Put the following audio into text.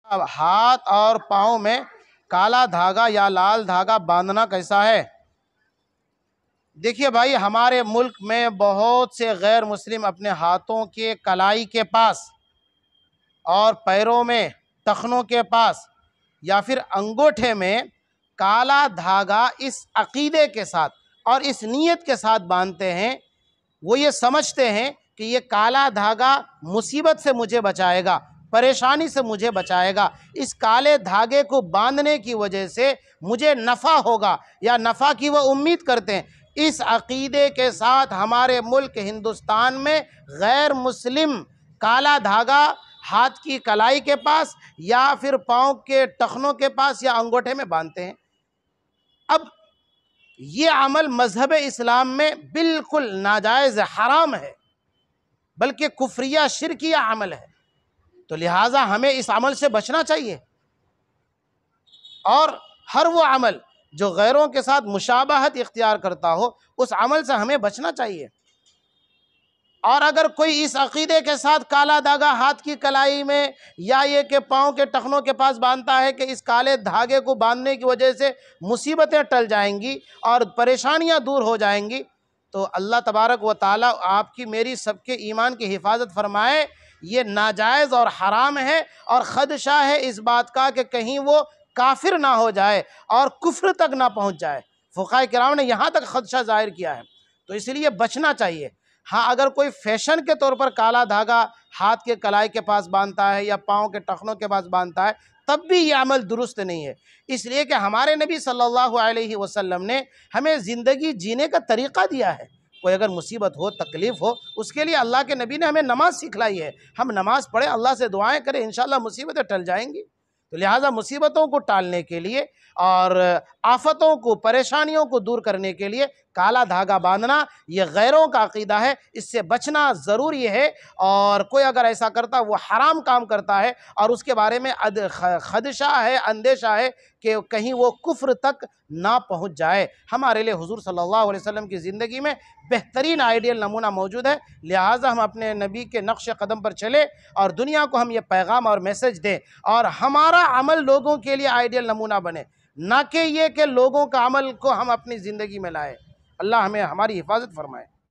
अब हाथ और पाँव में काला धागा या लाल धागा बांधना कैसा है? देखिए भाई, हमारे मुल्क में बहुत से गैर मुस्लिम अपने हाथों के कलाई के पास और पैरों में टखनों के पास या फिर अंगूठे में काला धागा इस अकीदे के साथ और इस नीयत के साथ बांधते हैं। वो ये समझते हैं कि ये काला धागा मुसीबत से मुझे बचाएगा, परेशानी से मुझे बचाएगा, इस काले धागे को बांधने की वजह से मुझे नफ़ा होगा या नफ़ा की वो उम्मीद करते हैं। इस अकीदे के साथ हमारे मुल्क हिंदुस्तान में गैर मुस्लिम काला धागा हाथ की कलाई के पास या फिर पाँव के टखनों के पास या अंगूठे में बांधते हैं। अब ये अमल मजहब इस्लाम में बिल्कुल नाजायज़ हराम है, बल्कि कुफ्रिया शिरकिया अमल है। तो लिहाजा हमें इस अमल से बचना चाहिए और हर वो अमल जो गैरों के साथ मुशाबहत इख्तियार करता हो उस अमल से हमें बचना चाहिए। और अगर कोई इस अकीदे के साथ काला धागा हाथ की कलाई में या ये कि पाँव के टखनों के पास बांधता है कि इस काले धागे को बांधने की वजह से मुसीबतें टल जाएंगी और परेशानियां दूर हो जाएंगी, तो अल्लाह तबारक व ताला आपकी मेरी सबके ईमान की हिफाजत फरमाए। ये नाजायज़ और हराम है और ख़दशा है इस बात का कि कहीं वो काफिर ना हो जाए और कुफ्र तक ना पहुँच जाए। फ़ुक़हा किराम ने यहाँ तक ख़दशा ज़ाहिर किया है, तो इसलिए बचना चाहिए। हाँ, अगर कोई फैशन के तौर पर काला धागा हाथ के कलाई के पास बांधता है या पाँव के टखनों के पास बांधता है, तब भी ये अमल दुरुस्त नहीं है। इसलिए कि हमारे नबी सल्लल्लाहु अलैहि वसल्लम ने हमें ज़िंदगी जीने का तरीक़ा दिया है। कोई अगर मुसीबत हो, तकलीफ़ हो, उसके लिए अल्लाह के नबी ने हमें नमाज सिखलाई है। हम नमाज़ पढ़ें, अल्लाह से दुआएँ करें, इंशाअल्लाह मुसीबतें टल जाएंगी। तो लिहाजा मुसीबतों को टालने के लिए और आफतों को, परेशानियों को दूर करने के लिए काला धागा बांधना ये गैरों का अकीदा है, इससे बचना ज़रूरी है। और कोई अगर ऐसा करता वो हराम काम करता है और उसके बारे में खदशा है, अंदेशा है कि कहीं वो कुफ्र तक ना पहुँच जाए। हमारे लिए हुज़ूर सल्लल्लाहु अलैहि वसल्लम की ज़िंदगी में बेहतरीन आइडियल नमूना मौजूद है। लिहाजा हम अपने नबी के नक्श कदम पर चले और दुनिया को हम ये पैगाम और मैसेज दें और हमारा अमल लोगों के लिए आइडियल नमूना बने, ना कि ये कि लोगों का अमल को हम अपनी ज़िंदगी में लाएँ। अल्लाह हमें हमारी हिफाजत फरमाए।